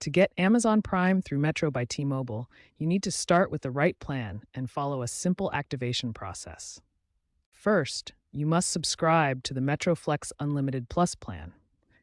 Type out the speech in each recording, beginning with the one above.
To get Amazon Prime through Metro by T-Mobile, you need to start with the right plan and follow a simple activation process. First, you must subscribe to the Metro Flex Unlimited Plus plan.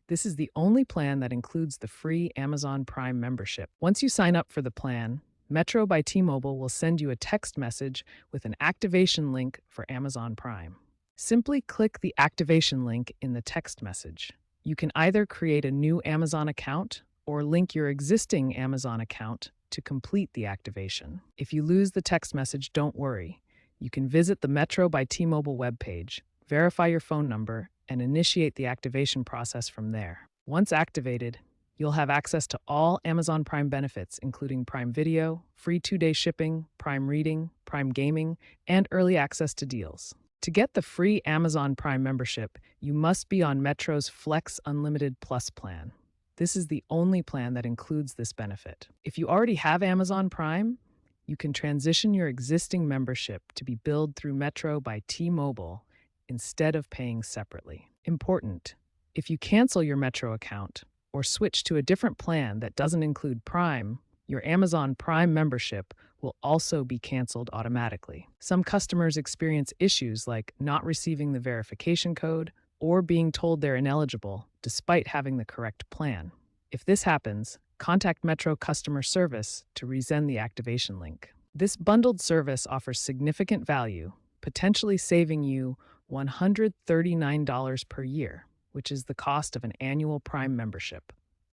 This is the only plan that includes the free Amazon Prime membership. Once you sign up for the plan, Metro by T-Mobile will send you a text message with an activation link for Amazon Prime. Simply click the activation link in the text message. You can either create a new Amazon account or link your existing Amazon account to complete the activation. If you lose the text message, don't worry. You can visit the Metro by T-Mobile webpage, verify your phone number, and initiate the activation process from there. Once activated, you'll have access to all Amazon Prime benefits, including Prime Video, free 2-day shipping, Prime Reading, Prime Gaming, and early access to deals. To get the free Amazon Prime membership, you must be on Metro's Flex Unlimited Plus plan. This is the only plan that includes this benefit. If you already have Amazon Prime, you can transition your existing membership to be billed through Metro by T-Mobile instead of paying separately. Important: if you cancel your Metro account or switch to a different plan that doesn't include Prime, your Amazon Prime membership will also be canceled automatically. Some customers experience issues like not receiving the verification code or being told they're ineligible despite having the correct plan. If this happens, contact Metro customer service to resend the activation link. This bundled service offers significant value, potentially saving you $139 per year, which is the cost of an annual Prime membership.